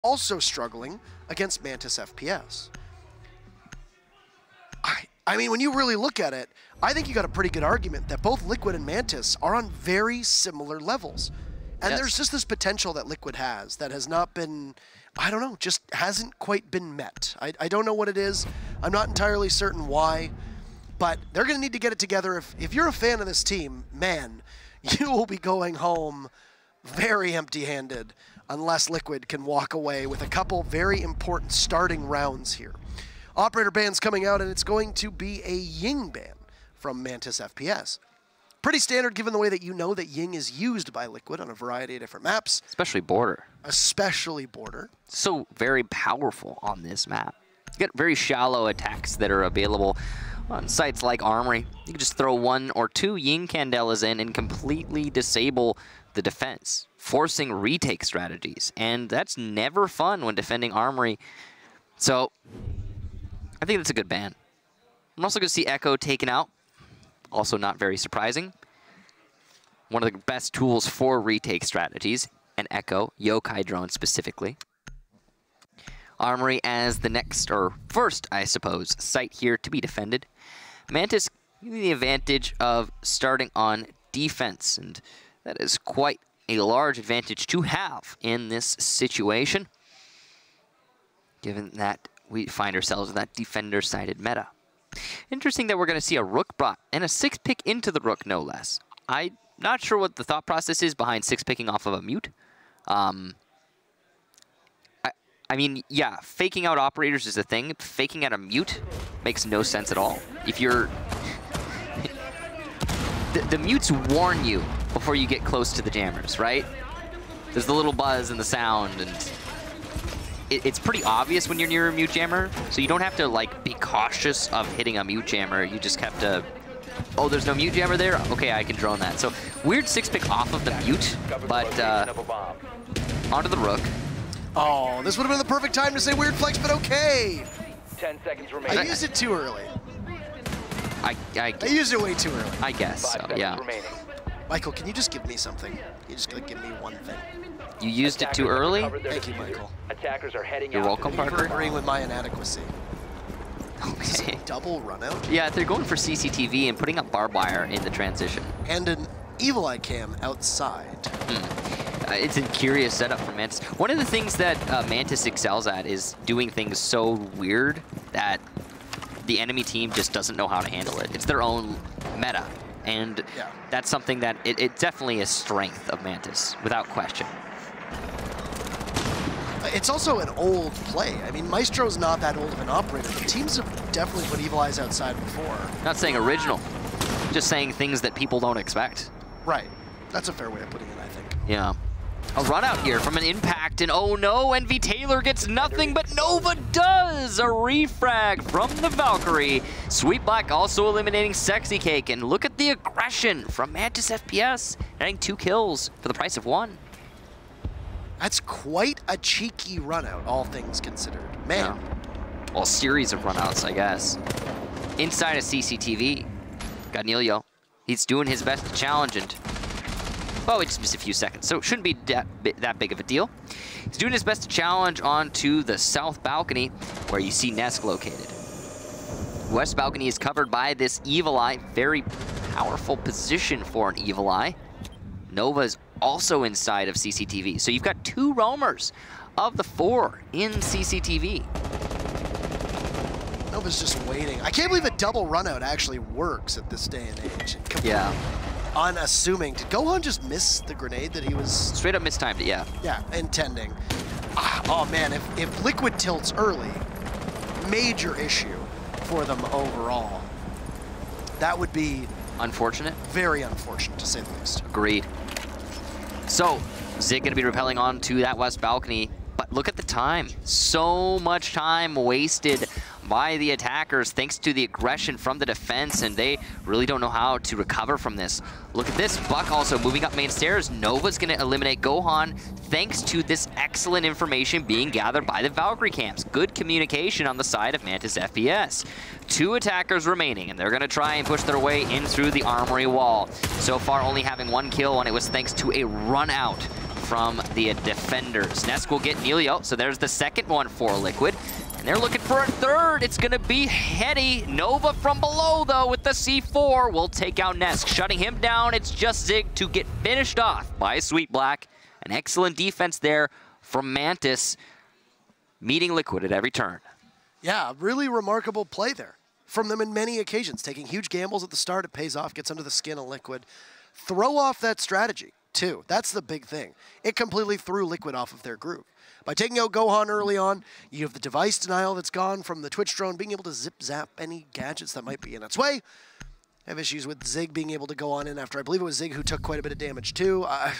also struggling against Mantis FPS. I mean, when you really look at it, I think you got a pretty good argument that both Liquid and Mantis are on very similar levels. And there's just this potential that Liquid has that has not been, I don't know, just hasn't quite been met. I don't know what it is. I'm not entirely certain why, but they're going to need to get it together. If you're a fan of this team, man, you will be going home very empty-handed unless Liquid can walk away with a couple very important starting rounds here. Operator ban's coming out, and it's going to be a Ying ban from Mantis FPS. Pretty standard given the way that you know that Ying is used by Liquid on a variety of different maps. Especially Border. Especially Border. So very powerful on this map. You get very shallow attacks that are available on sites like Armory. You can just throw 1 or 2 Ying Candelas in and completely disable the defense, forcing retake strategies. And that's never fun when defending Armory. So I think that's a good ban. I'm also going to see Echo taken out. Also not very surprising. One of the best tools for retake strategies, an Echo, Yokai drone specifically. Armory as the next, or first, I suppose, site here to be defended. Mantis giving the advantage of starting on defense, and that is quite a large advantage to have in this situation, given that we find ourselves in that defender-sided meta. Interesting that we're going to see a Rook bot and a 6-pick into the Rook, no less. I'm not sure what the thought process is behind 6-picking off of a mute. I mean, yeah, faking out operators is a thing. Faking out a mute makes no sense at all. If you're... the mutes warn you before you get close to the jammers, right? There's the little buzz and the sound, and it's pretty obvious when you're near a mute jammer, so you don't have to like be cautious of hitting a mute jammer. You just have to, oh, there's no mute jammer there? Okay, I can drone that. So weird 6-pick off of the mute, but onto the Rook. Oh, this would have been the perfect time to say weird flex, but okay. 10 seconds remaining. I used it too early. I used it way too early. I guess so, yeah. Remaining. Michael, can you just give me something? You just gotta give me one thing. You used it too early? Thank you, Michael. Attackers are heading You're welcome, Thank you for Parker. agreeing with my inadequacy. Okay. Double run out. Yeah, they're going for CCTV and putting up barbed wire in the transition. And an Evil Eye cam outside. It's a curious setup for Mantis. One of the things that Mantis excels at is doing things so weird that the enemy team just doesn't know how to handle it. It's their own meta. And that's something that it's definitely a strength of Mantis, without question. It's also an old play. I mean, Maestro's not that old of an operator, but teams have definitely put Evil Eyes outside before. Not saying original, just saying things that people don't expect. Right. That's a fair way of putting it, I think. Yeah. A run out here from an impact, and oh no, NV Taylor gets nothing, but Nova does! A refrag from the Valkyrie. Sweet Black also eliminating Sexy Cake, and look at the aggression from Mantis FPS, getting 2 kills for the price of 1. That's quite a cheeky run out, all things considered. Man. Yeah. Well, a series of runouts, I guess. Inside of CCTV, got Neilio. He's doing his best to challenge, and well, it's just a few seconds, so it shouldn't be that big of a deal. He's doing his best to challenge onto the south balcony, where you see Nesk located. West balcony is covered by this Evil Eye. Very powerful position for an Evil Eye. Nova's also inside of CCTV. So you've got 2 roamers of the 4 in CCTV. Nova's just waiting. I can't believe a double run out actually works at this day and age. Yeah. Unassuming. Did Gohan just miss the grenade that he was... Straight up mistimed it, yeah. Yeah, intending. Oh man, if Liquid tilts early, major issue for them overall. That would be... Unfortunate? Very unfortunate, to say the least. Agreed. So, Zig going to be rappelling onto that west balcony, but look at the time. So much time wasted by the attackers thanks to the aggression from the defense, and they really don't know how to recover from this. Look at this, Buck also moving up main stairs. Nova's going to eliminate Gohan thanks to this excellent information being gathered by the Valkyrie camps. Good communication on the side of Mantis FPS. 2 attackers remaining, and they're going to try and push their way in through the armory wall. So far only having 1 kill, and it was thanks to a run out from the defenders. Nesk will get Nelio, so there's the second one for Liquid. And they're looking for a third. It's going to be Hetty. Nova from below, though, with the C4 will take out Nesk. Shutting him down, it's just Zig to get finished off by Sweet Black. An excellent defense there from Mantis, meeting Liquid at every turn. Yeah, really remarkable play there from them in many occasions. Taking huge gambles at the start, it pays off, gets under the skin of Liquid. Throw off that strategy, too. That's the big thing. It completely threw Liquid off of their groove. By taking out Gohan early on, you have the device denial that's gone from the Twitch drone, being able to zip-zap any gadgets that might be in its way. Have issues with Zig being able to go on in after, I believe it was Zig who took quite a bit of damage too. At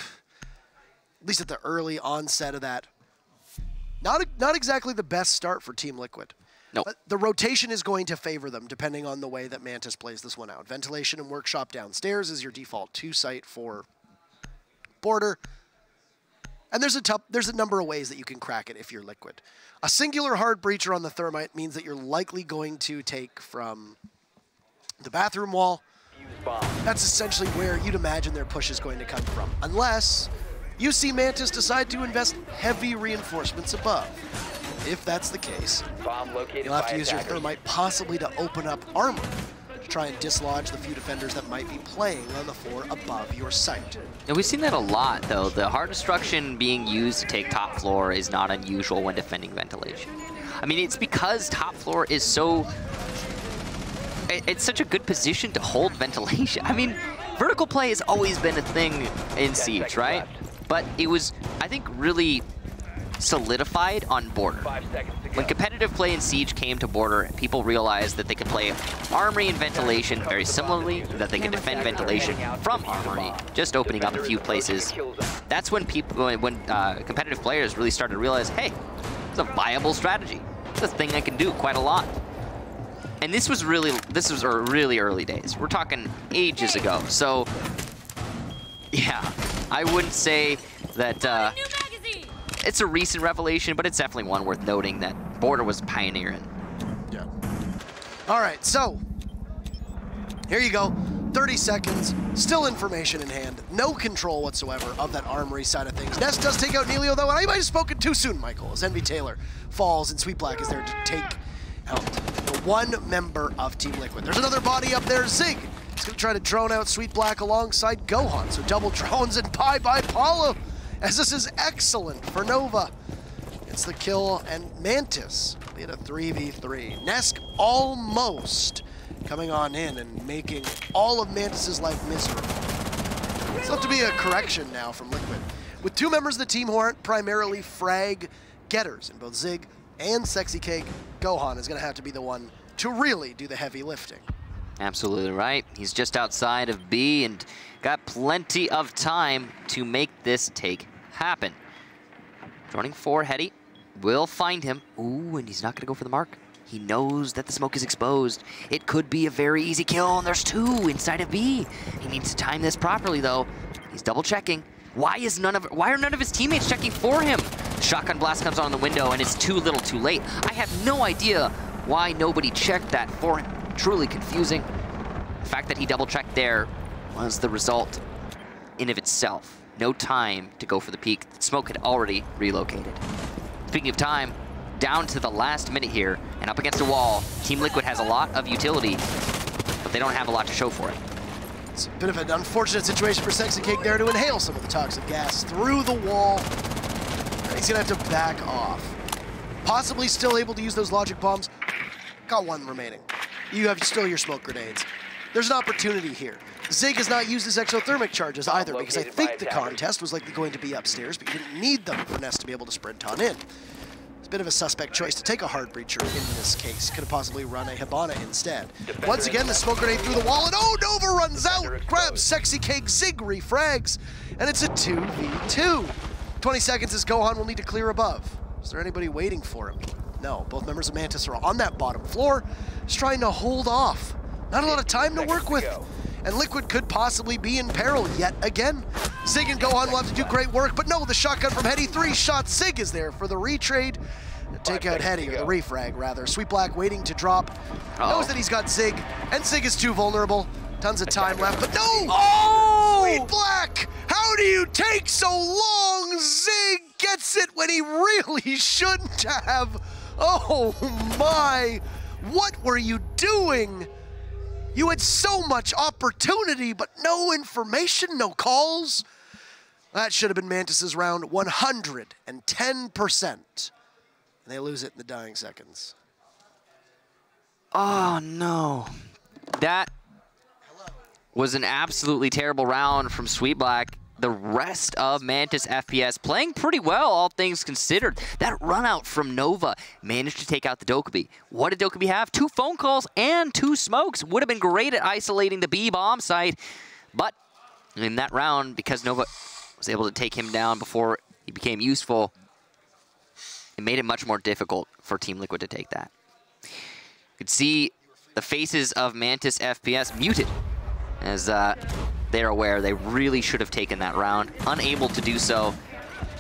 least at the early onset of that. Not exactly the best start for Team Liquid. Nope. But the rotation is going to favor them depending on the way that Mantis plays this one out. Ventilation and Workshop downstairs is your default 2 site for Border. And there's a number of ways that you can crack it if you're Liquid. A singular hard breacher on the Thermite means that you're likely going to take from the bathroom wall. That's essentially where you'd imagine their push is going to come from. Unless you see Mantis decide to invest heavy reinforcements above. If that's the case, you'll have to use your Thermite possibly to open up armor to try and dislodge the few defenders that might be playing on the floor above your site. And we've seen that a lot, though. The hard destruction being used to take top floor is not unusual when defending ventilation. I mean, it's because top floor is so... It's such a good position to hold ventilation. I mean, vertical play has always been a thing in Siege, right? But it was, I think, really solidified on Border. When competitive play in Siege came to Border, people realized that they could play Armory and Ventilation very similarly, that they could defend Ventilation from Armory, just opening up a few places. That's when competitive players really started to realize, hey, it's a viable strategy. It's a thing I can do quite a lot. And this was really early days. We're talking ages ago. So, yeah, I wouldn't say that it's a recent revelation, but it's definitely one worth noting that Border was pioneering. Yeah. All right, so here you go. 30 seconds, still information in hand, no control whatsoever of that Armory side of things. Nest does take out Nelio, though, and I might have spoken too soon, Michael, as Envy Taylor falls and Sweet Black is there to take out the one member of Team Liquid. There's another body up there, Zig. He's going to try to drone out Sweet Black alongside Gohan, so double drones and bye-bye Paulo, as this is excellent for Nova. It's the kill, and Mantis be at a 3v3. Nesk almost coming on in and making all of Mantis's life miserable. It's left to be a correction now from Liquid. With two members of the team who aren't primarily frag getters in both Zig and Sexy Cake, Gohan is going to have to be the one to really do the heavy lifting. Absolutely right. He's just outside of B and got plenty of time to make this take happen. Droning for Hetty. Will find him. Ooh, and he's not going to go for the mark. He knows that the smoke is exposed. It could be a very easy kill, and there's two inside of B. He needs to time this properly, though. He's double checking. Why are none of his teammates checking for him? Shotgun blast comes on the window, and it's too little too late. I have no idea why nobody checked that for him. Truly confusing. The fact that he double checked there was the result in of itself. No time to go for the peak. The smoke had already relocated. Speaking of time, down to the last minute here, and up against a wall. Team Liquid has a lot of utility, but they don't have a lot to show for it. It's a bit of an unfortunate situation for Sexy Cake there to inhale some of the toxic gas through the wall. And he's gonna have to back off. Possibly still able to use those logic bombs. Got one remaining. You have still your smoke grenades. There's an opportunity here. Zig has not used his exothermic charges either, because I think the contest was likely going to be upstairs, but you didn't need them for Nest to be able to sprint on in. It's a bit of a suspect choice to take a hard breacher in this case. Could have possibly run a Hibana instead. Once again, the smoke grenade through the wall, and oh, Nova runs out! Grabs Sexy Cake, Zig refrags, and it's a 2v2. 20 seconds as Gohan will need to clear above. Is there anybody waiting for him? No, both members of Mantis are on that bottom floor, just trying to hold off. Not a lot of time to work with. And Liquid could possibly be in peril yet again. Zig and Gohan will have to do great work, but no, the shotgun from Hetty, 3 shots. Zig is there for the retrade. Take out Hetty, or the refrag rather. Sweet Black waiting to drop. Knows that he's got Zig, and Zig is too vulnerable. Tons of time left, but no! Oh! Sweet Black How do you take so long? Zig gets it when he really shouldn't have. Oh my, what were you doing? You had so much opportunity, but no information, no calls. That should have been Mantis's round 110%. And they lose it in the dying seconds. Oh, no. That was an absolutely terrible round from Sweetblack. The rest of Mantis FPS playing pretty well, all things considered. That run out from Nova managed to take out the Dokkaebi. What did Dokkaebi have? 2 phone calls and 2 smokes. Would have been great at isolating the B bomb site. But in that round, because Nova was able to take him down before he became useful, it made it much more difficult for Team Liquid to take that. You could see the faces of Mantis FPS muted as they're aware they really should have taken that round. Unable to do so,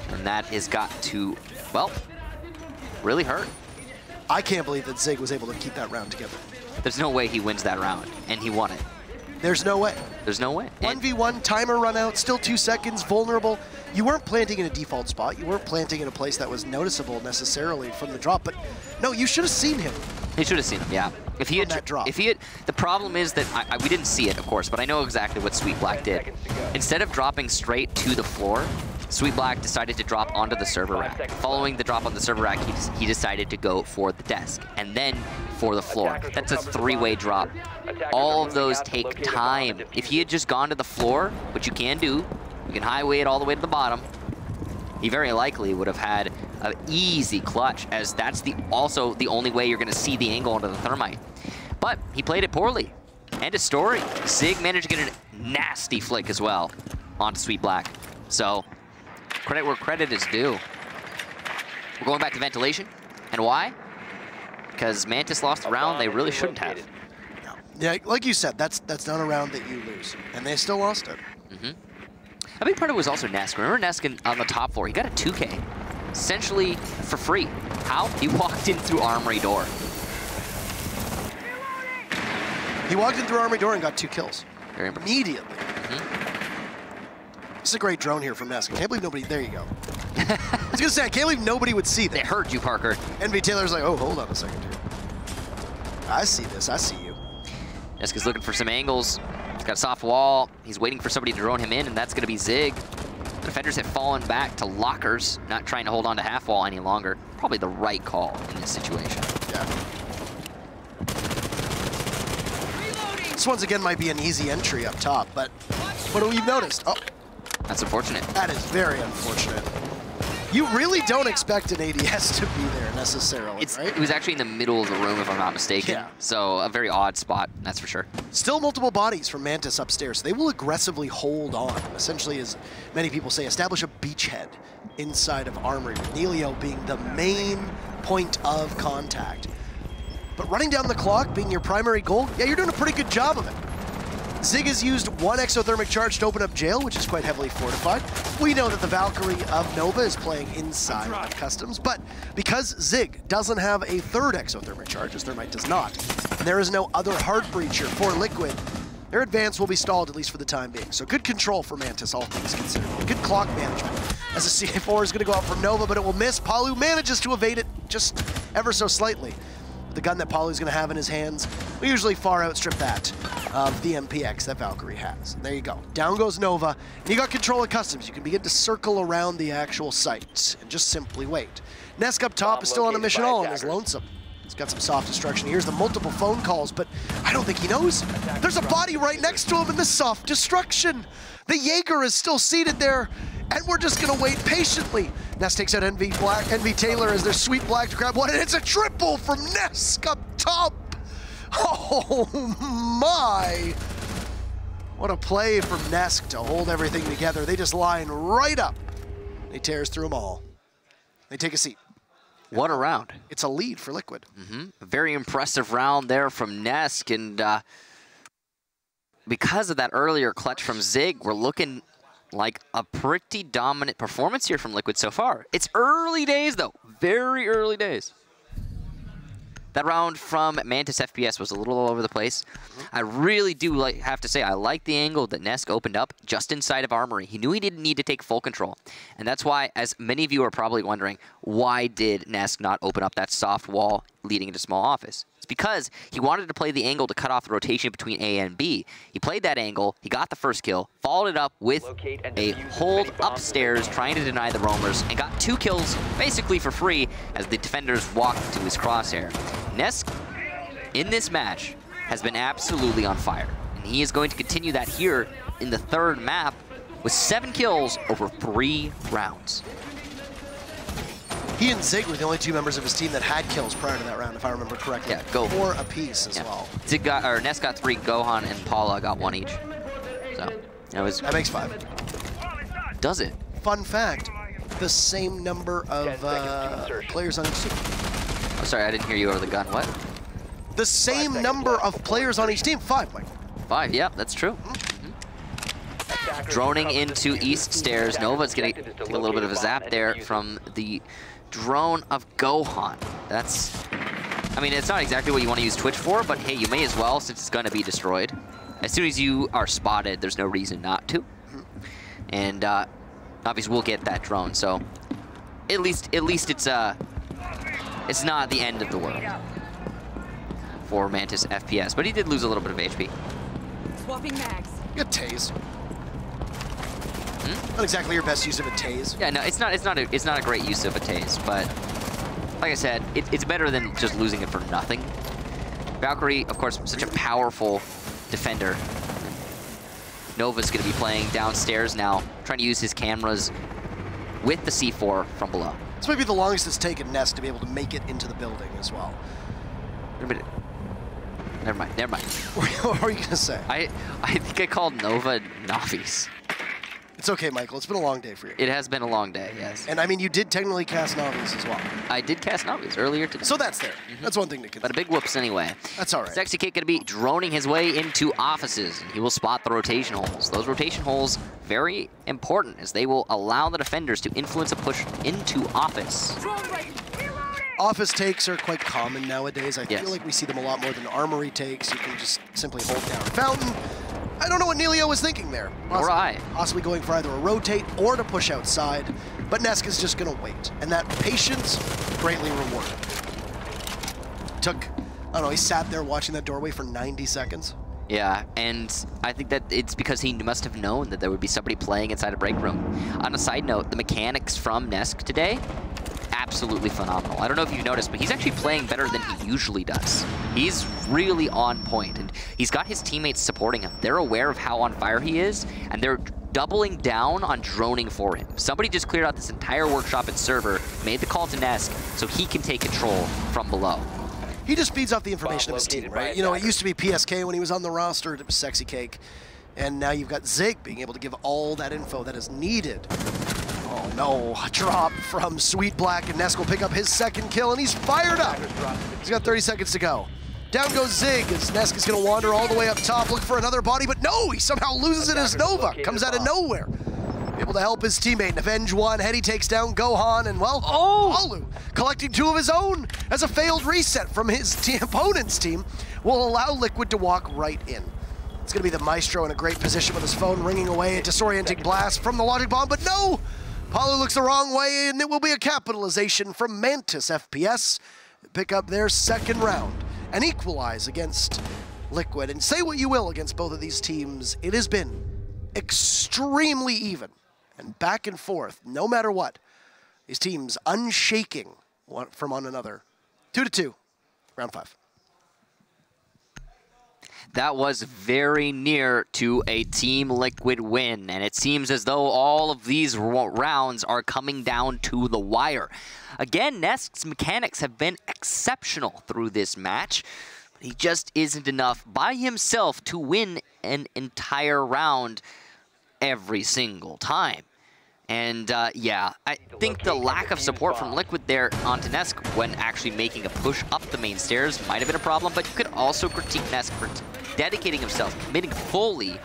and that has got to, well, really hurt. I can't believe that Zig was able to keep that round together. There's no way he wins that round, and he won it. There's no way. There's no way. 1v1, timer run out, still 2 seconds, vulnerable. You weren't planting in a default spot. You weren't planting in a place that was noticeable necessarily from the drop, but no, you should have seen him. He should have seen him, yeah. If he had, the problem is that we didn't see it, of course, but I know exactly what Sweetblack did. Instead of dropping straight to the floor, Sweetblack decided to drop onto the server rack. Following the drop on the server rack, he decided to go for the desk and then for the floor. That's a 3-way drop. All of those take time. If he had just gone to the floor, which you can do, you can highway it all the way to the bottom, he very likely would have had an easy clutch, as that's also the only way you're going to see the angle onto the thermite. But he played it poorly. End of story. Zig managed to get a nasty flick as well onto Sweetblack. So, credit where credit is due. We're going back to ventilation. And why? Because Mantis lost a round they really shouldn't have. Yeah, like you said, that's not a round that you lose. And they still lost it. A big part of it was also Nesk. Remember Nesk on the top floor? He got a 2K, essentially for free. How? He walked in through Armory door. He walked in through Armory door and got 2 kills. Very impressive. Immediately. This is a great drone here from Nesk. I can't believe nobody, there you go. I was gonna say, I can't believe nobody would see that. They heard you, Parker. NV Taylor's like, oh, hold on a second here. I see this, I see you. Nesk is looking for some angles. He's got a soft wall. He's waiting for somebody to drone him in, and that's going to be Zig. The defenders have fallen back to lockers, not trying to hold on to half wall any longer. Probably the right call in this situation. Yeah. This once again might be an easy entry up top, but what have you noticed? Oh, that's unfortunate. That is very unfortunate. You really don't expect an ADS to be there necessarily, right? It was actually in the middle of the room, if I'm not mistaken. Yeah. So a very odd spot, that's for sure. Still multiple bodies from Mantis upstairs. They will aggressively hold on. Essentially, as many people say, establish a beachhead inside of Armory, with Neilio being the main point of contact. But running down the clock being your primary goal, yeah, you're doing a pretty good job of it. Zig has used 1 exothermic charge to open up jail, which is quite heavily fortified. We know that the Valkyrie of Nova is playing inside of Customs, but because Zig doesn't have a 3rd exothermic charge, as Thermite does not, and there is no other hard breacher for Liquid, their advance will be stalled, at least for the time being. So good control for Mantis, all things considered. Good clock management. As the CA4 is going to go out for Nova, but it will miss. Palu manages to evade it just ever so slightly. The gun that Palu's going to have in his hands will usually far outstrip that of the MPX that Valkyrie has. There you go. Down goes Nova, and you got control of Customs. You can begin to circle around the actual site and just simply wait. Nesk up top is still on a mission all and is lonesome. He's got some soft destruction. Here's the multiple phone calls, but I don't think he knows. There's a body right next to him in the soft destruction. The Jaeger is still seated there, and we're just going to wait patiently. Nesk takes out NV Taylor as their Sweetblack to grab one, and it's a triple from Nesk up top. Oh my! What a play from Nesk to hold everything together. They just line right up. He tears through them all. They take a seat. What a round. It's a lead for Liquid. A very impressive round there from Nesk, and because of that earlier clutch from Zig, we're looking like a pretty dominant performance here from Liquid so far. It's early days, though. Very early days. That round from Mantis FPS was a little all over the place. I really do have to say, I like the angle that Nesk opened up just inside of Armory. He knew he didn't need to take full control. And that's why, as many of you are probably wondering, why did Nesk not open up that soft wall leading into small office? It's because he wanted to play the angle to cut off the rotation between A and B. He played that angle, he got the first kill, followed it up with a hold upstairs trying to deny the roamers, and got 2 kills basically for free as the defenders walked to his crosshair. Nesk, in this match, has been absolutely on fire. And he is going to continue that here in the 3rd map with 7 kills over 3 rounds. He and Zig were the only 2 members of his team that had kills prior to that round, if I remember correctly. Yeah, go 4 apiece as well. Zig got, or Nesk got 3, Gohan and Paula got 1 each. So, that makes 5. Does it? Fun fact, the same number of players on each team. Oh, sorry, I didn't hear you over the gun. What? The same number of players on each team. 5, Mike. 5, yeah, that's true. Droning into east stairs. Nova's going to take a little bit of a zap there from the drone of Gohan. That's, I mean, it's not exactly what you want to use Twitch for, but hey, you may as well since it's going to be destroyed. As soon as you are spotted, there's no reason not to. And obviously we'll get that drone, so at least it's not the end of the world for Mantis FPS, but he did lose a little bit of HP. Swapping mags. You got tase. Not exactly your best use of a tase. Yeah, no, it's not a great use of a tase, but like I said, it's better than just losing it for nothing. Valkyrie, of course, such a powerful defender. Nova's going to be playing downstairs now, trying to use his cameras with the C4 from below. This might be the longest it's taken Nest to be able to make it into the building as well. Never mind. What were you going to say? I think I called Nova Navis. It's okay, Michael. It's been a long day for you. It has been a long day, yes. And I mean, you did technically cast Navis as well. I did cast Navis earlier today. So that's there. That's one thing to consider. But a big whoops anyway. That's all right. Sexy Kid going to be droning his way into offices, and he will spot the rotation holes. Those rotation holes, very important, as they will allow the defenders to influence a push into office. Office takes are quite common nowadays. I feel like we see them a lot more than armory takes. You can just simply hold down Fountain. I don't know what Neilio was thinking there. Possibly going for either a rotate or to push outside, but Nesk is just going to wait. And that patience, greatly rewarded. I don't know, he sat there watching that doorway for 90 seconds. Yeah, and I think that it's because he must have known that there would be somebody playing inside a break room. On a side note, the mechanics from Nesk today, absolutely phenomenal. I don't know if you've noticed, but he's actually playing better than he usually does. He's really on point, and he's got his teammates supporting him. They're aware of how on fire he is, and they're doubling down on droning for him. Somebody just cleared out this entire workshop and server, made the call to Nesk, so he can take control from below. He just feeds off the information of his team, right? You know, it used to be PSK when he was on the roster, it was Sexy Cake, and now you've got Zig being able to give all that info that is needed. Oh no, a drop from Sweet Black, and Nesk will pick up his 2nd kill, and he's fired up. He's got 30 seconds to go. Down goes Zig, as Nesk is going to wander all the way up top, look for another body, but no, he somehow loses it as Nova comes out of nowhere. Able to help his teammate and avenge one. Heady takes down Gohan, and well, Palu collecting 2 of his own as a failed reset from his opponent's team will allow Liquid to walk right in. It's going to be the Maestro in a great position with his phone ringing away, a disorienting blast from the logic bomb, but no! Palu looks the wrong way, and it will be a capitalization from Mantis FPS. Pick up their 2nd round and equalize against Liquid. And say what you will against both of these teams, it has been extremely even and back and forth, no matter what. These teams unshaking one from one another. 2-2, round 5. That was very near to a Team Liquid win, and it seems as though all of these rounds are coming down to the wire. Again, Nesk's mechanics have been exceptional through this match, but he just isn't enough by himself to win an entire round every single time. And yeah, I think the lack of support from Liquid there onto Nesk when actually making a push up the main stairs might have been a problem, but you could also critique Nesk for dedicating himself, committing fully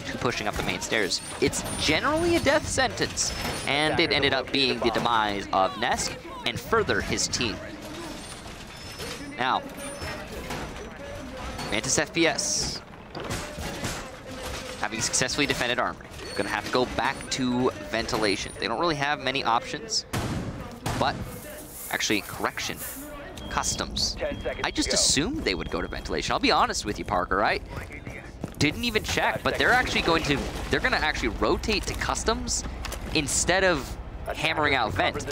to pushing up the main stairs. It's generally a death sentence, and it ended up being the demise of Nesk and further his team. Now, Mantis FPS, having successfully defended Armory, gonna have to go back to ventilation. They don't really have many options, but actually, correction, customs. 10 seconds I just to go. assumed they would go to ventilation. I'll be honest with you, Parker, I didn't even check, but they're actually they're gonna actually rotate to customs instead of hammering out vent.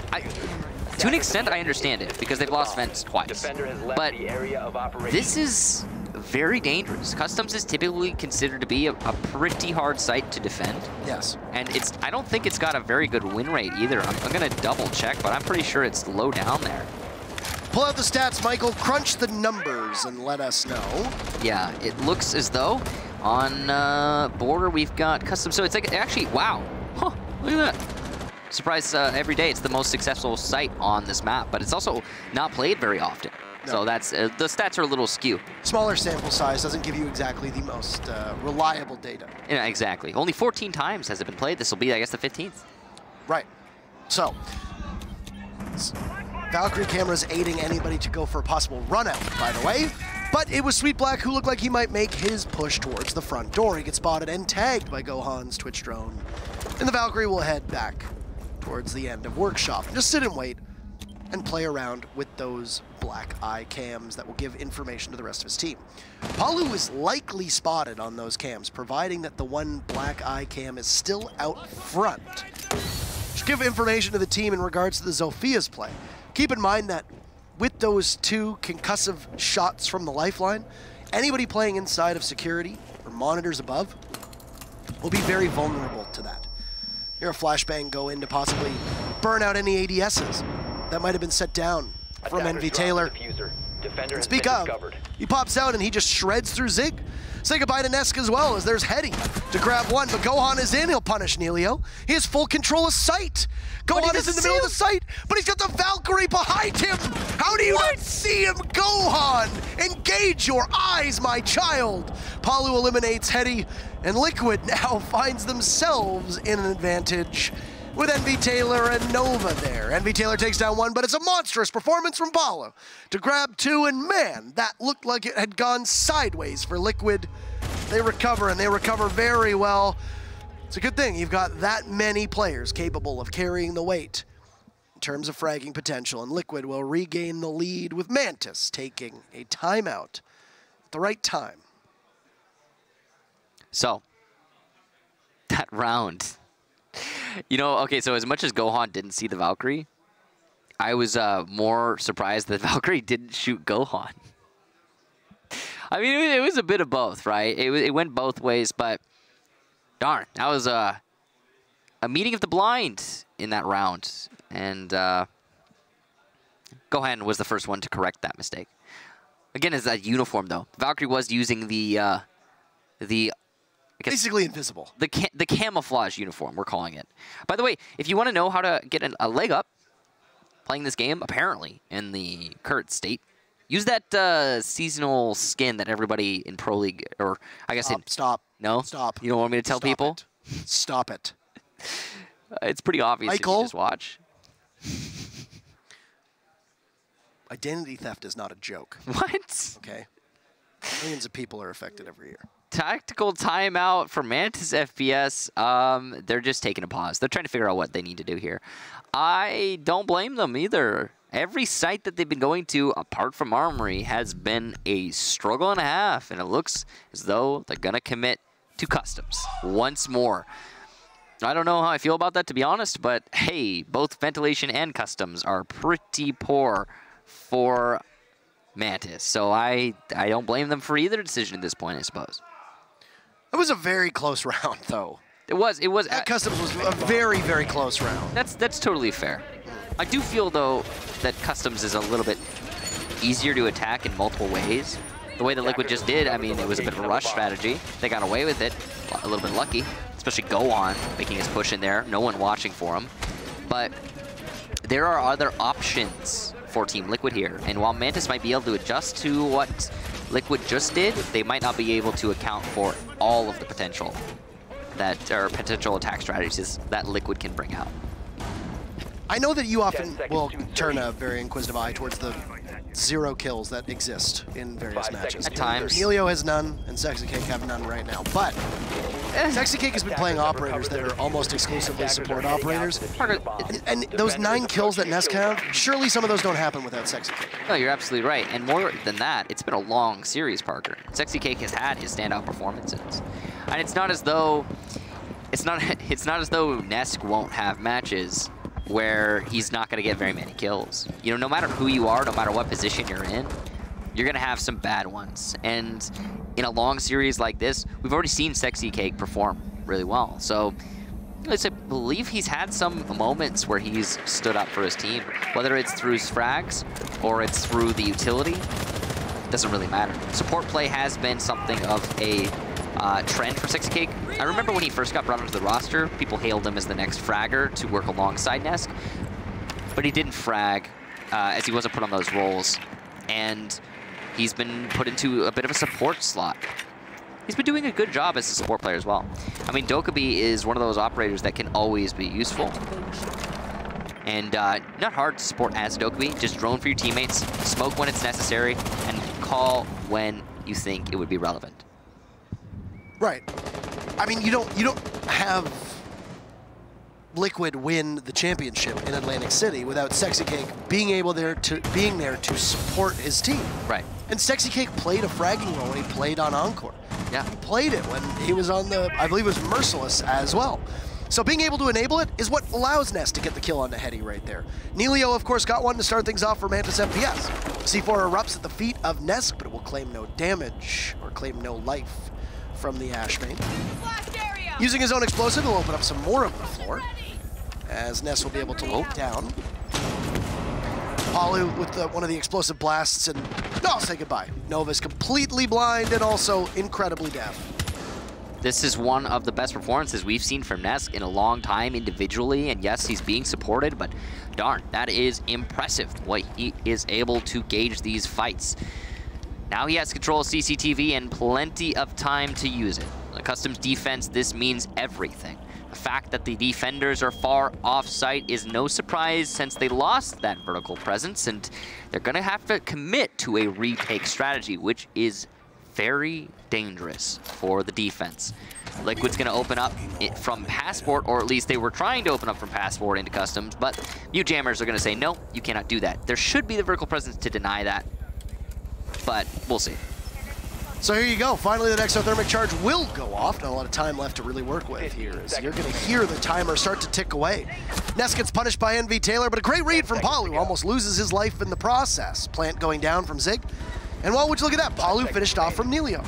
To an extent, I understand it, because they've lost vents twice. Defender has left But the area of operation. this is very dangerous. Customs is typically considered to be a pretty hard site to defend. Yes. And I don't think it's got a very good win rate either. I'm gonna double check, but I'm pretty sure it's low down there. Pull out the stats, Michael. Crunch the numbers and let us know. Yeah, it looks as though on border we've got custom. So it's like, actually, wow. Huh, look at that. Surprise, every day it's the most successful site on this map, but it's also not played very often. No. So that's, the stats are a little skew. Smaller sample size doesn't give you exactly the most reliable data. Yeah, exactly. Only 14 times has it been played. This will be, I guess, the 15th. Right. So, Valkyrie cameras aiding anybody to go for a possible run out, by the way. But it was Sweet Black who looked like he might make his push towards the front door. He gets spotted and tagged by Gohan's Twitch drone. And the Valkyrie will head back towards the end of Workshop. Just sit and wait and play around with those black eye cams that will give information to the rest of his team. Palu is likely spotted on those cams, providing that the one black eye cam is still out front. Should give information to the team in regards to the Zophia's play. Keep in mind that with those two concussive shots from the lifeline, anybody playing inside of security or monitors above will be very vulnerable to that. Hear a flashbang go in to possibly burn out any ADSs that might have been set down from Attackers Envy dropped Taylor. the diffuser. Defender has Speak been of, discovered. he pops out and he just shreds through Zig. Say goodbye to Nesk as well, as there's Hetty to grab one, but Gohan is in, he'll punish Nelio. He has full control of sight. Gohan is in the middle of the site, but he's got the Valkyrie behind him. How do you not see him, Gohan? Engage your eyes, my child. Palu eliminates Hetty, and Liquid now finds themselves in an advantage with Envy Taylor and Nova there. Envy Taylor takes down one, but it's a monstrous performance from Palu to grab two, and man, that looked like it had gone sideways for Liquid. They recover, and they recover very well. It's a good thing you've got that many players capable of carrying the weight in terms of fragging potential, and Liquid will regain the lead with Mantis taking a timeout at the right time. So, that round. You know, okay, so as much as Gohan didn't see the Valkyrie, I was more surprised that Valkyrie didn't shoot Gohan. I mean, it was a bit of both, right? It went both ways, but darn, that was a meeting of the blind in that round. And Gohan was the first one to correct that mistake. Again, it's that uniform, though. Valkyrie was using the Basically invisible. The camouflage uniform, we're calling it. By the way, if you want to know how to get a leg up playing this game, apparently, in the current state, use that seasonal skin that everybody in Pro League, or I guess Stop. No? Stop. You don't want me to tell Stop people? It. Stop it. It's pretty obvious if Michael? you just watch. Identity theft is not a joke, What? okay? Millions of people are affected every year. Tactical timeout for Mantis FPS. They're just taking a pause. They're trying to figure out what they need to do here. I don't blame them either. Every site that they've been going to, apart from Armory, has been a struggle and a half, and it looks as though they're going to commit to customs once more. I don't know how I feel about that, to be honest, but hey, both ventilation and customs are pretty poor for Mantis, so I don't blame them for either decision at this point, I suppose. It was a very close round, though. It was. That Customs was a very, very close round. That's totally fair. I do feel, though, that Customs is a little bit easier to attack in multiple ways. The way that Liquid just did, I mean, it was a bit of a rush strategy. They got away with it, a little bit lucky, especially Gohan making his push in there, no one watching for him. But there are other options for Team Liquid here, and while Mantis might be able to adjust to what Liquid just did, they might not be able to account for all of the potential that, or potential attack strategies that Liquid can bring out. I know that you often will turn a very inquisitive eye towards the 0 kills that exist in various 5 matches. seconds. At times. Neilio has none, and Sexy Cake have none right now. But Sexy Cake has been playing operators that are almost exclusively support operators. And those 9 kills that Nesk have, surely some of those don't happen without Sexy Cake. No, you're absolutely right. And more than that, it's been a long series, Parker. Sexy Cake has had his standout performances. And it's not as though Nesk won't have matches where he's not going to get very many kills. You know, no matter who you are, no matter what position you're in, you're going to have some bad ones. And in a long series like this, we've already seen Sexy Cake perform really well. So I believe he's had some moments where he's stood up for his team, whether it's through his frags or it's through the utility. Doesn't really matter. Support play has been something of a trend for Sexy Cake. I remember when he first got brought onto the roster, people hailed him as the next fragger to work alongside Nesk, but he didn't frag as he wasn't put on those roles, and he's been put into a bit of a support slot. He's been doing a good job as a support player as well. I mean, Dokkaebi is one of those operators that can always be useful, and not hard to support as Dokkaebi. Just drone for your teammates, smoke when it's necessary, and call when you think it would be relevant. Right. I mean, you don't have Liquid win the championship in Atlantic City without Sexy Cake being there to support his team. Right. And Sexy Cake played a fragging role when he played on Encore. Yeah. He played it when he was on the, I believe it was Merciless as well. So being able to enable it is what allows Ness to get the kill on the Heady right there. Neilio, of course, got one to start things off for Mantis FPS. C4 erupts at the feet of Nesk, but it will claim no damage or claim no life from the Ashmain. Using his own explosive, he'll open up some more of the floor, as Ness will be able to lope down. Palu with one of the explosive blasts, and I'll say goodbye. Nova's completely blind and also incredibly deaf. This is one of the best performances we've seen from Nesk in a long time individually, and yes, he's being supported, but darn, that is impressive, what he is able to gauge these fights. Now he has control of CCTV and plenty of time to use it. The Customs defense, this means everything. The fact that the defenders are far off-site is no surprise since they lost that vertical presence, and they're gonna have to commit to a retake strategy, which is very dangerous for the defense. Liquid's gonna open up from Passport, or at least they were trying to open up from Passport into Customs, but Mute Jammers are gonna say, no, you cannot do that. There should be the vertical presence to deny that, but we'll see. So here you go. Finally, the exothermic charge will go off. Not a lot of time left to really work with here, as you're going to hear the timer start to tick away. Ness gets punished by NV Taylor, but a great read from Palu, who almost loses his life in the process. Plant going down from Zig. And well, would you look at that? Palu finished off from Neilio.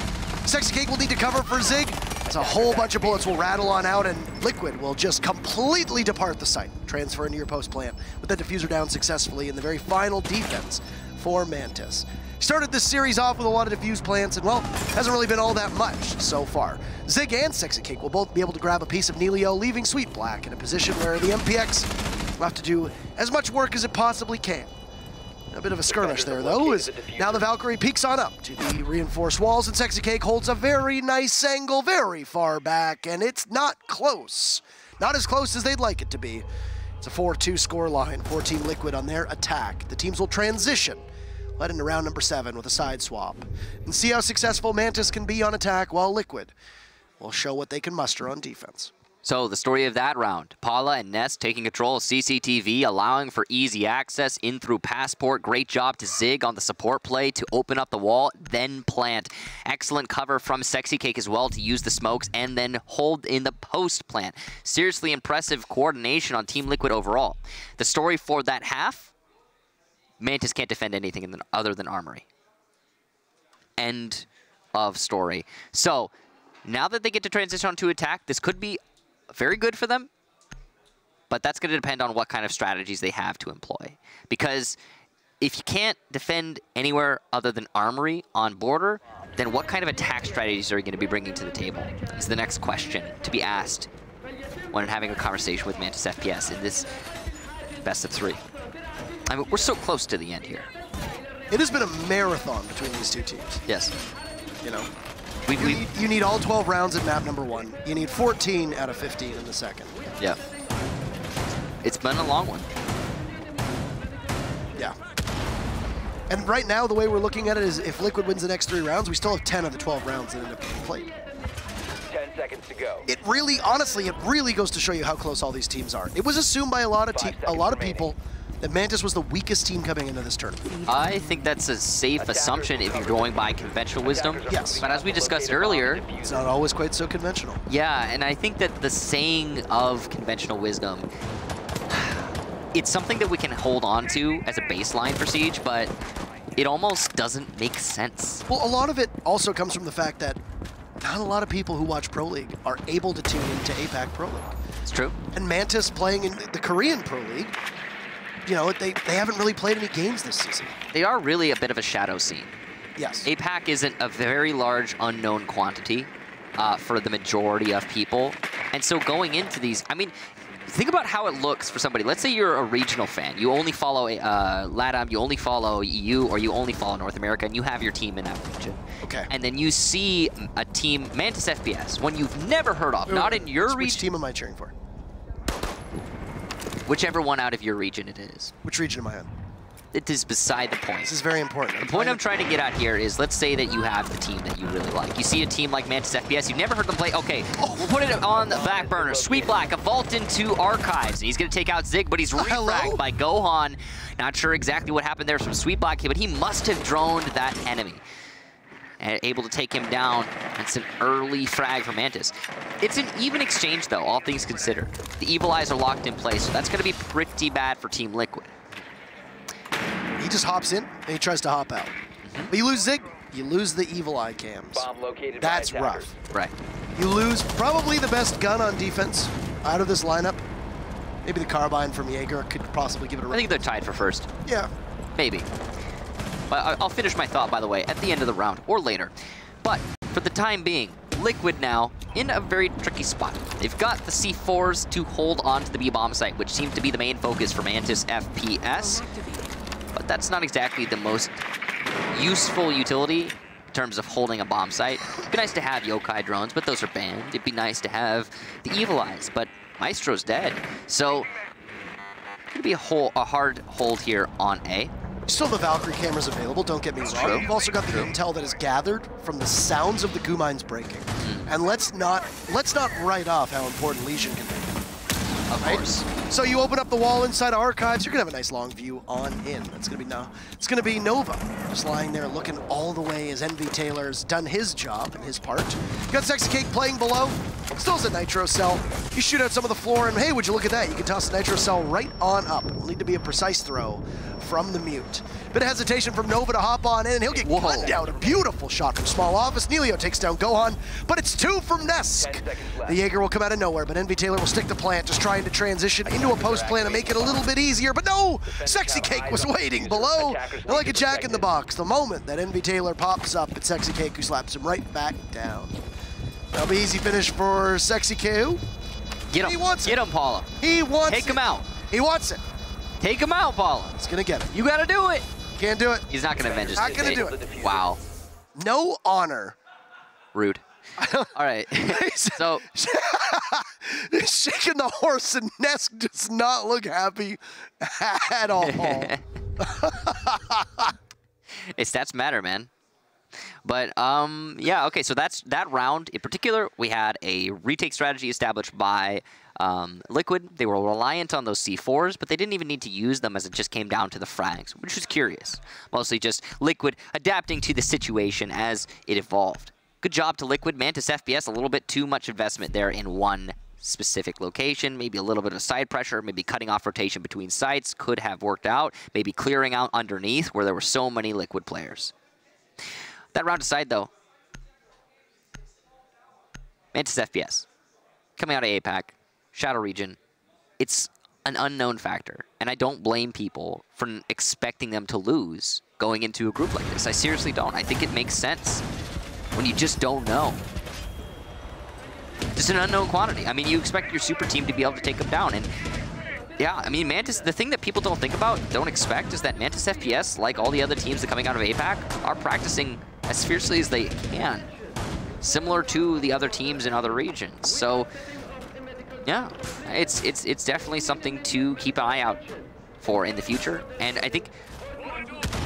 Sexy Cake will need to cover for Zig. As a whole bunch of bullets will rattle on out, and Liquid will just completely depart the site. Transfer into your post plant with the diffuser down successfully in the very final defense for Mantis. Started this series off with a lot of diffused plants, and well, hasn't really been all that much so far. Zig and Sexy Cake will both be able to grab a piece of Neilio, leaving Sweet Black in a position where the MPX will have to do as much work as it possibly can. A bit of a skirmish there, though, as now the Valkyrie peeks on up to the reinforced walls, and Sexy Cake holds a very nice angle very far back, and it's not close. Not as close as they'd like it to be. It's a 4-2 score line for Team Liquid on their attack. The teams will transition, led into round number 7 with a side swap, and see how successful Mantis can be on attack, while Liquid will show what they can muster on defense. So the story of that round, Paula and Ness taking control of CCTV, allowing for easy access in through Passport. Great job to Zig on the support play to open up the wall, then plant. Excellent cover from Sexy Cake as well to use the smokes and then hold in the post plant. Seriously impressive coordination on Team Liquid overall. The story for that half, Mantis can't defend anything other than Armory. End of story. So now that they get to transition onto attack, this could be very good for them, but that's going to depend on what kind of strategies they have to employ. Because if you can't defend anywhere other than Armory on border, then what kind of attack strategies are you going to be bringing to the table? Is the next question to be asked when having a conversation with Mantis FPS in this best of 3. I mean, we're so close to the end here. It has been a marathon between these two teams. Yes. You know, you need all 12 rounds in map number 1. You need 14 out of 15 in the second. Yeah. It's been a long one. Yeah. And right now, the way we're looking at it is if Liquid wins the next 3 rounds, we still have 10 of the 12 rounds that end up being played. 10 seconds to go. It really, honestly, it really goes to show you how close all these teams are. It was assumed by a lot of people that Mantis was the weakest team coming into this tournament. I think that's a safe assumption if you're going by conventional wisdom. Yes. But as we discussed earlier, It's not always quite so conventional. yeah, and I think that the saying of conventional wisdom, it's something that we can hold on to as a baseline for Siege, but it almost doesn't make sense. Well, a lot of it also comes from the fact that not a lot of people who watch Pro League are able to tune into APAC Pro League. It's true. And Mantis playing in the Korean Pro League, you know, they haven't really played any games this season. They are really a bit of a shadow scene. Yes. APAC isn't a very large unknown quantity for the majority of people. And so going into these, I mean, think about how it looks for somebody. Let's say you're a regional fan. You only follow LATAM, you only follow EU, or you only follow North America, and you have your team in that region. Okay. And then you see a team, Mantis FPS, one you've never heard of, not in your region. Which team am I cheering for? Whichever one out of your region it is. Which region am I on? It is beside the point. This is very important. The point I'm trying to get at here is, let's say that you have the team that you really like. You see a team like Mantis FPS, you've never heard them play. Okay, we'll put it on the back burner. Sweet Black, a vault into Archives. He's going to take out Zig, but he's refragged by Gohan. Not sure exactly what happened there from Sweet Black, but he must have droned that enemy. And able to take him down. That's an early frag for Mantis. It's an even exchange, though, all things considered. The Evil Eyes are locked in place, so that's going to be pretty bad for Team Liquid. He just hops in, and he tries to hop out. But you lose Zig, you lose the Evil Eye cams. Bomb located That's by attackers. rough. Right. You lose probably the best gun on defense out of this lineup. Maybe the carbine from Jaeger could possibly give it a run. I think they're tied for first. Yeah. Maybe. But I'll finish my thought, by the way, at the end of the round, or later. But for the time being, Liquid now in a very tricky spot. They've got the C4s to hold on to the B-bomb site, which seems to be the main focus for Mantis FPS. But that's not exactly the most useful utility in terms of holding a bomb site. It'd be nice to have yokai drones, but those are banned. It'd be nice to have the Evil Eyes, but Maestro's dead. So it's gonna be a hard hold here on A. Still the Valkyrie cameras available, don't get me wrong. True. You've also got the intel that is gathered from the sounds of the goo mines breaking. And let's not write off how important Legion can be. Of course. So you open up the wall inside of Archives, you're gonna have a nice long view on in. It's gonna be Nova, just lying there looking all the way as Envy Taylor's done his job and his part. You got Sexy Cake playing below, still has a nitro cell. You shoot out some of the floor and hey, would you look at that? You can toss the nitro cell right on up. It'll need to be a precise throw from the mute. Bit of hesitation from Nova to hop on in, and he'll get gunned down. A beautiful shot from Small Office. Nelio takes down Gohan, but it's 2 from Nesk. The Jaeger will come out of nowhere, but Envy Taylor will stick the plant, just trying to transition into a post plan and make it a little bit easier, but no! Sexy Cake was waiting below, and like a jack in the box. The moment that Envy Taylor pops up, it's Sexy Cake who slaps him right back down. That'll be easy finish for Sexy Cake. Get him. He wants it. Get him, Paula. He wants it. Take him out. He wants it. Take him out, Paula. He's gonna get it. You gotta do it. Can't do it. He's not gonna avenge his Not gonna do it. Wow. No honor. Rude. All right. So He's shaking the horse, and Nesk does not look happy at all. hey, stats matter, man. But yeah, okay. So that's that round in particular. We had a retake strategy established by Liquid. They were reliant on those C4s, but they didn't even need to use them as it just came down to the frags, which was curious. Mostly just Liquid adapting to the situation as it evolved. Good job to Liquid. Mantis FPS, a little bit too much investment there in one specific location. Maybe a little bit of side pressure, maybe cutting off rotation between sites could have worked out. Maybe clearing out underneath where there were so many Liquid players. That round aside, though, Mantis FPS, coming out of APAC, Shadow Region, it's an unknown factor, and I don't blame people for expecting them to lose going into a group like this. I seriously don't. I think it makes sense when you just don't know. Just an unknown quantity. I mean, you expect your super team to be able to take them down, and yeah, I mean, Mantis, the thing that people don't think about, don't expect, is that Mantis FPS, like all the other teams that are coming out of APAC, are practicing as fiercely as they can, similar to the other teams in other regions. So yeah, it's definitely something to keep an eye out for in the future. And I think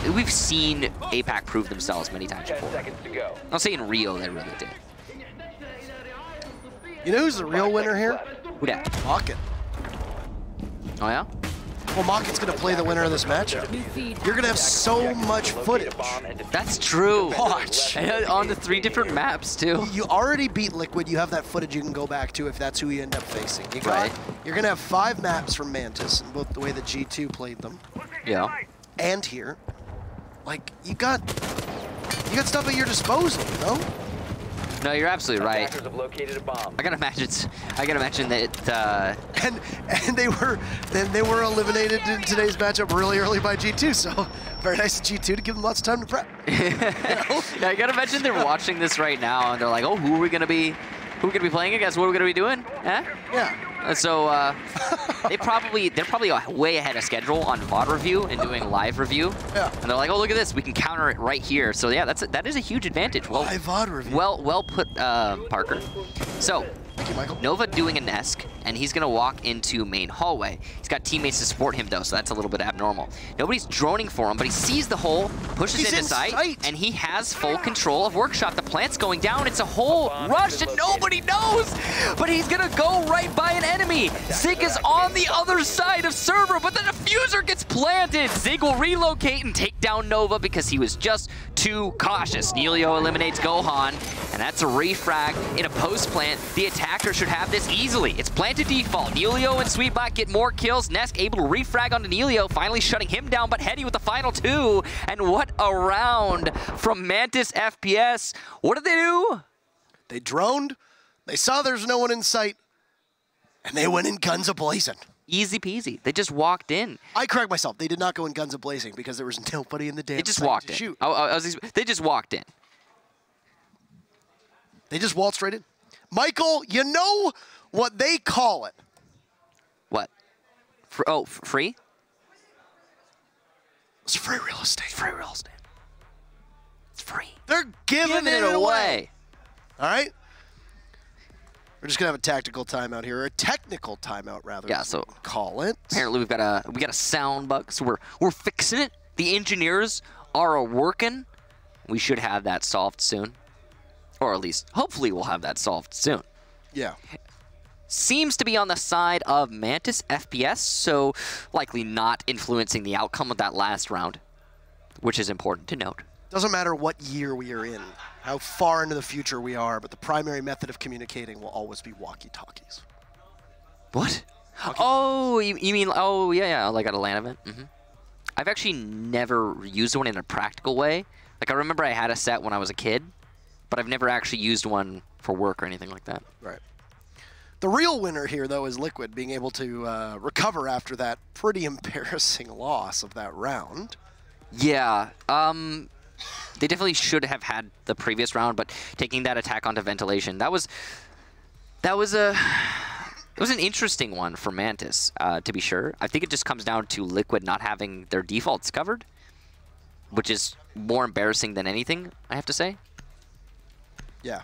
we've seen APAC prove themselves many times 10 before. seconds to go. I'll say in Rio they really did. You know who's the real winner here? Who dat? Mocket. Oh yeah? Well, Mocket's going to play the winner of this matchup. New feed. You're going to have so much footage. That's true. Watch. And on the 3 different maps too. You already beat Liquid. You have that footage you can go back to if that's who you end up facing. You got, Right. You're going to have 5 maps from Mantis, in both the way that G2 played them Yeah. and here. Like, you got stuff at your disposal, you know? No, you're absolutely right. Attackers have located a bomb. I gotta imagine that. And they were eliminated in today's matchup really early by G2, so very nice of G2 to give them lots of time to prep. Yeah, I gotta imagine they're watching this right now and they're like, oh, who are we gonna be playing against? What are we gonna be doing? Eh? Yeah. And so they're probably way ahead of schedule on VOD review and doing live review. Yeah. And they're like, oh, look at this, we can counter it right here. So yeah, that is a huge advantage. Well, Live VOD review. well put, Parker. So. Thank you, Michael. Nova doing a Nesk, and he's going to walk into main hallway. He's got teammates to support him, though, so that's a little bit abnormal. Nobody's droning for him, but he sees the hole, pushes into sight, and he has full control of Workshop. The plant's going down. It's a whole rush, and nobody knows, but he's going to go right by an enemy. Zig is on the other side of server, but the diffuser gets planted. Zig will relocate and take down Nova because he was just too cautious. Nelio eliminates Gohan, and that's a refrag in a post-plant. The attacker should have this easily. It's planted default. Nelio and Sweetblack get more kills. Nesk able to refrag onto Nelio, finally shutting him down, but Hetty with the final 2. And what a round from Mantis FPS. What did they do? They droned, they saw there's no one in sight, and they went in guns a-blazing. Easy peasy. They just walked in. I correct myself. They did not go in guns a-blazing because there was nobody in the damn They just site walked to in. shoot. They just walked in. They just waltzed right in. Michael, you know what they call it? What? Free? It's free real estate. Free real estate. It's free. They're giving it away. All right? We're just going to have a tactical timeout here, or a technical timeout, rather. Yeah, so call it. Apparently we've got a sound bug, so we're fixing it. The engineers are working. We should have that solved soon. Or at least, hopefully we'll have that solved soon. Yeah. Seems to be on the side of Mantis FPS, so likely not influencing the outcome of that last round, which is important to note. Doesn't matter what year we are in, how far into the future we are, but the primary method of communicating will always be walkie-talkies. What? Oh, you mean, oh, yeah, like at a LAN event? Mm-hmm. I've actually never used one in a practical way. Like, I remember I had a set when I was a kid, but I've never actually used one for work or anything like that. Right. The real winner here, though, is Liquid being able to recover after that pretty embarrassing loss of that round. Yeah, they definitely should have had the previous round, but taking that attack onto ventilation, it was an interesting one for Mantis, to be sure. I think it just comes down to Liquid not having their defaults covered, which is more embarrassing than anything, I have to say. Yeah.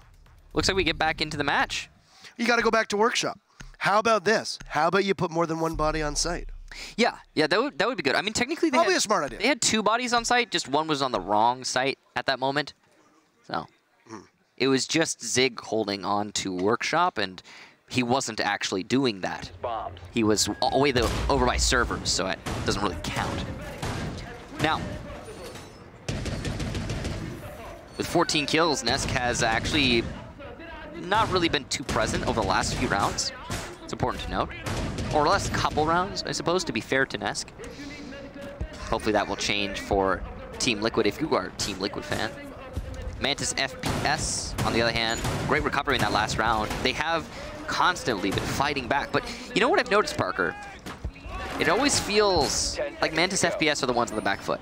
Looks like we get back into the match. You got to go back to Workshop. How about this? How about you put more than one body on site? Yeah, that would be good. I mean, technically, Probably a smart idea. They had 2 bodies on site. Just one was on the wrong site at that moment. So it was just Zig holding on to Workshop, and he wasn't actually doing that. Bombs. He was way over by servers, so it doesn't really count. Now, with 14 kills, Nesk has actually not really been too present over the last few rounds. It's important to note. Or the last couple rounds, I suppose, to be fair to Nesk. Hopefully that will change for Team Liquid if you are a Team Liquid fan. Mantis FPS, on the other hand, great recovery in that last round. They have constantly been fighting back. But you know what I've noticed, Parker? It always feels like Mantis FPS are the ones on the back foot.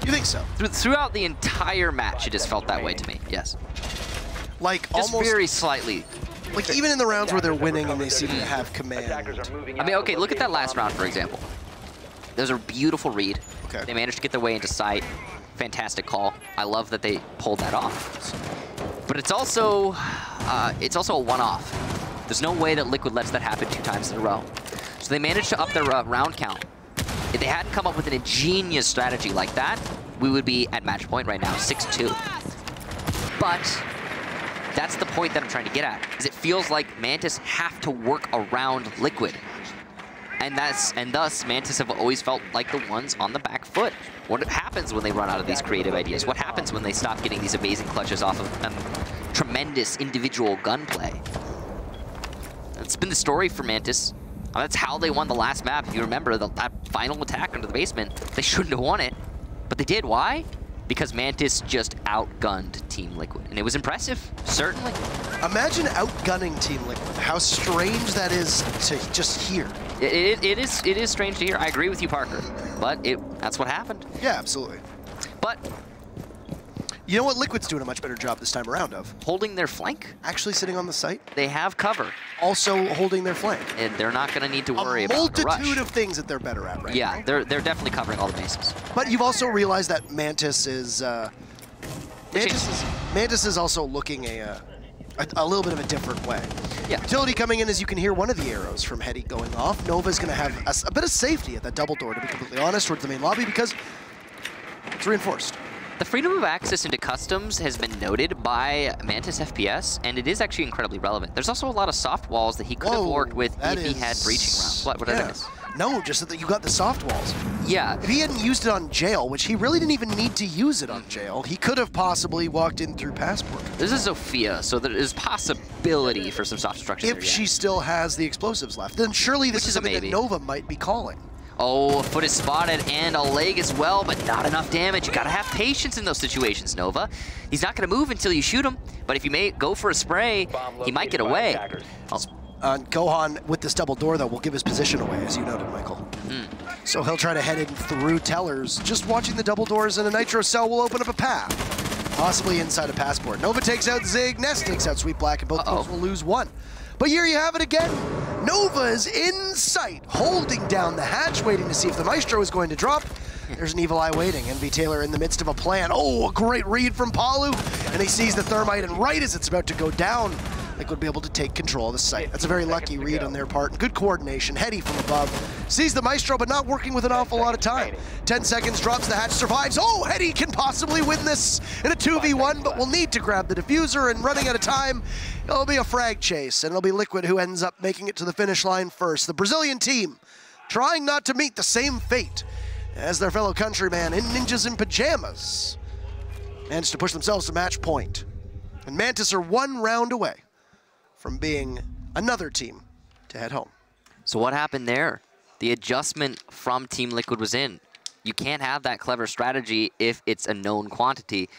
You think so? Throughout the entire match, it just felt that way to me, yes. Like Just almost very slightly. like even in the rounds where they're winning and they seem to have command. I mean, okay, look at that last round, for example. There's a beautiful read. Okay. They managed to get their way into sight. Fantastic call. I love that they pulled that off. But it's also a one-off. There's no way that Liquid lets that happen 2 times in a row. So they managed to up their round count. If they hadn't come up with an ingenious strategy like that, we would be at match point right now, 6-2. But that's the point that I'm trying to get at, is it feels like Mantis have to work around Liquid. And thus, Mantis have always felt like the ones on the back foot. What happens when they run out of these creative ideas? What happens when they stop getting these amazing clutches off of tremendous individual gunplay? It's been the story for Mantis. That's how they won the last map. If you remember that final attack under the basement, they shouldn't have won it, but they did. Why? Because Mantis just outgunned Team Liquid, and it was impressive, certainly. Imagine outgunning Team Liquid. How strange that is to just hear. It is strange to hear. I agree with you, Parker, but that's what happened. Yeah, absolutely. But you know what Liquid's doing a much better job this time around of? Holding their flank. Actually sitting on the site. They have cover. Also holding their flank. And they're not going to need to worry about a rush. A multitude of things that they're better at right now. Yeah, they're definitely covering all the bases. But you've also realized that Mantis is Mantis is also looking a little bit of a different way. Yeah. Utility coming in, as you can hear one of the arrows from Hetty going off. Nova's going to have a bit of safety at that double door, to be completely honest, towards the main lobby, because it's reinforced. The freedom of access into customs has been noted by Mantis FPS, and it is actually incredibly relevant. There's also a lot of soft walls that he could have worked with if he had breaching rounds. What did I miss? No, just that you got the soft walls. Yeah. If he hadn't used it on Jail, which he really didn't even need to use it on Jail, he could have possibly walked in through Passport. This is Sophia, so there is possibility for some soft destruction if she still has the explosives left, then surely this is something that Nova might be calling. Oh, a foot is spotted and a leg as well, but not enough damage. You gotta have patience in those situations, Nova. He's not gonna move until you shoot him, but if you may go for a spray, he might get away. Gohan, with this double door, though, will give his position away, as you noted, Michael. So he'll try to head in through Tellers. Just watching the double doors and a Nitro Cell will open up a path, possibly inside a Passport. Nova takes out Zig, Nest takes out Sweet Black, and both teams will lose one. But here you have it again. Nova is in sight, holding down the hatch, waiting to see if the Maestro is going to drop. There's an Evil Eye waiting. NV Taylor in the midst of a plan. Oh, a great read from Palu. And he sees the Thermite, and right as it's about to go down, Liquid would be able to take control of the site. That's a very lucky read on their part. Good coordination. Hetty from above. Sees the Maestro, but not working with an awful lot of time. 10 seconds, drops the hatch, survives. Oh, Hetty can possibly win this in a 2v1, but will need to grab the diffuser, and running out of time, it'll be a frag chase, and it'll be Liquid who ends up making it to the finish line first. The Brazilian team trying not to meet the same fate as their fellow countryman in Ninjas in Pajamas managed to push themselves to match point. And Mantis are one round away from being another team to head home. So what happened there? The adjustment from Team Liquid was in. You can't have that clever strategy if it's a known quantity,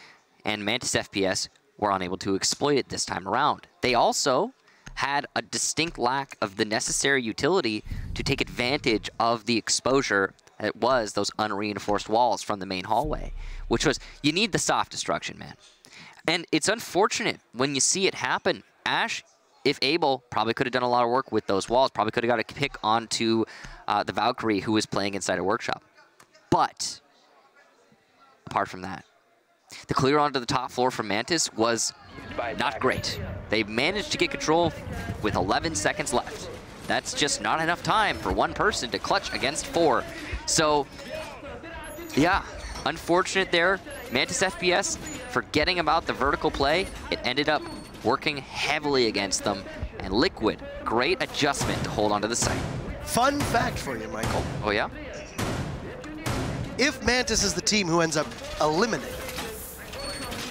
and Mantis FPS were unable to exploit it this time around. They also had a distinct lack of the necessary utility to take advantage of the exposure that was those unreinforced walls from the main hallway, which was, you need the soft destruction, man. And it's unfortunate when you see it happen. Ash, if able, probably could have done a lot of work with those walls, probably could have got a pick onto the Valkyrie who was playing inside a workshop. But apart from that, the clear onto the top floor from Mantis was not great. They managed to get control with 11 seconds left. That's just not enough time for one person to clutch against 4. So, yeah, unfortunate there. Mantis FPS, forgetting about the vertical play, it ended up working heavily against them. And Liquid, great adjustment to hold onto the site. Fun fact for you, Michael. Oh, yeah? If Mantis is the team who ends up eliminated,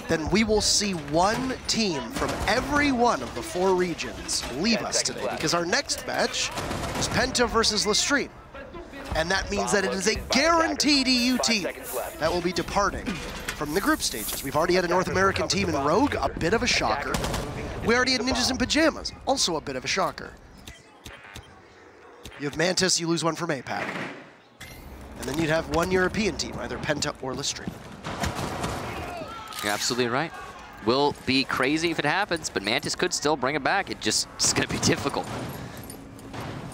then we will see one team from every one of the 4 regions leave us today, because our next match is Penta versus Lestream. And that means that it is a guaranteed EU team that will be departing from the group stages. We've already had a North American team in Rogue, a bit of a shocker. We already had Ninjas in Pajamas, also a bit of a shocker. You have Mantis, you lose one from APAC. And then you'd have one European team, either Penta or Lestream. You're absolutely right. Will be crazy if it happens, but Mantis could still bring it back. It's going to be difficult.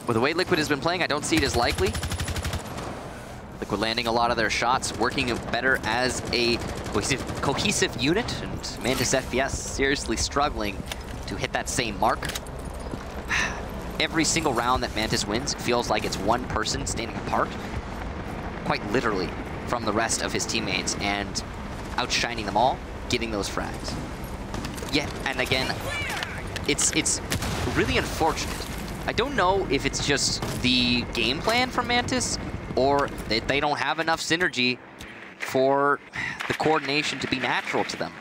With the way Liquid has been playing, I don't see it as likely. Liquid landing a lot of their shots, working better as a cohesive unit, and Mantis FPS seriously struggling to hit that same mark. Every single round that Mantis wins, it feels like it's one person standing apart. quite literally, from the rest of his teammates and outshining them all, getting those frags. Yeah, and again, it's really unfortunate. I don't know if it's just the game plan from Mantis or that they don't have enough synergy for the coordination to be natural to them.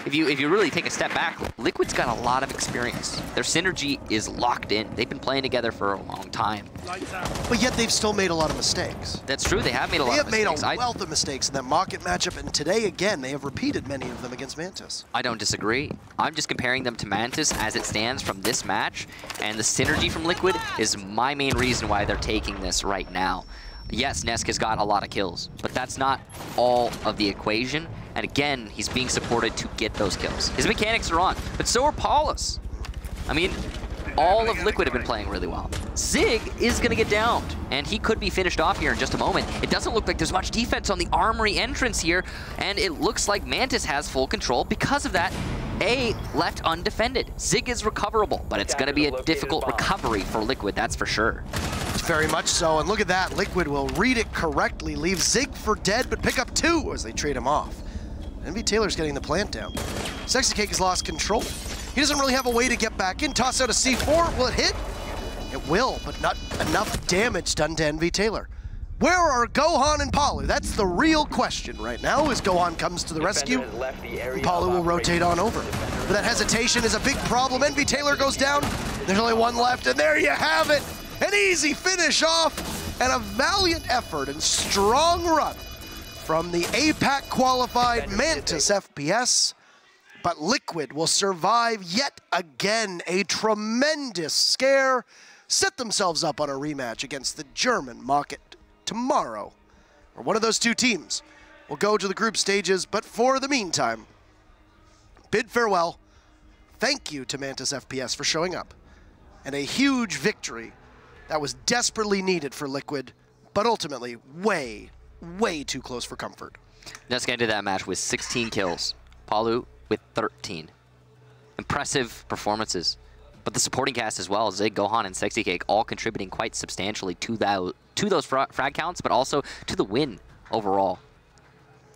If you really take a step back, Liquid's got a lot of experience. Their synergy is locked in. They've been playing together for a long time. But yet they've still made a lot of mistakes. That's true. They have made a lot of mistakes. They have made a wealth of mistakes in that market matchup, and today, again, they have repeated many of them against Mantis. I don't disagree. I'm just comparing them to Mantis as it stands from this match, and the synergy from Liquid is my main reason why they're taking this right now. Yes, Nesk has got a lot of kills, but that's not all of the equation. And again, he's being supported to get those kills. His mechanics are on, but so are Paula's. I mean, all of Liquid have been playing really well. Zig is going to get downed, and he could be finished off here in just a moment. It doesn't look like there's much defense on the Armory entrance here, and it looks like Mantis has full control. Because of that, A left undefended. Zig is recoverable, but it's going to be a difficult recovery for Liquid, that's for sure. Very much so, and look at that. Liquid will read it correctly, leave Zig for dead, but pick up 2 as they trade him off. Envy Taylor's getting the plant down. Sexy Cake has lost control. He doesn't really have a way to get back in. Toss out a C4. Will it hit? It will, but not enough damage done to Envy Taylor. Where are Gohan and Palu? That's the real question right now as Gohan comes to the rescue. And Palu will rotate on over. But that hesitation is a big problem. Envy Taylor goes down. There's only 1 left, and there you have it. An easy finish off, and a valiant effort and strong run from the APAC qualified Mantis FPS. But Liquid will survive yet again a tremendous scare, set themselves up on a rematch against the German market tomorrow, where one of those 2 teams will go to the group stages. But for the meantime, bid farewell. Thank you to Mantis FPS for showing up, and a huge victory that was desperately needed for Liquid, but ultimately way, way too close for comfort. Nesk ended that match with 16 kills. Palu with 13. Impressive performances. But the supporting cast as well, Zig, Gohan, and Sexy Cake, all contributing quite substantially to those frag counts, but also to the win overall.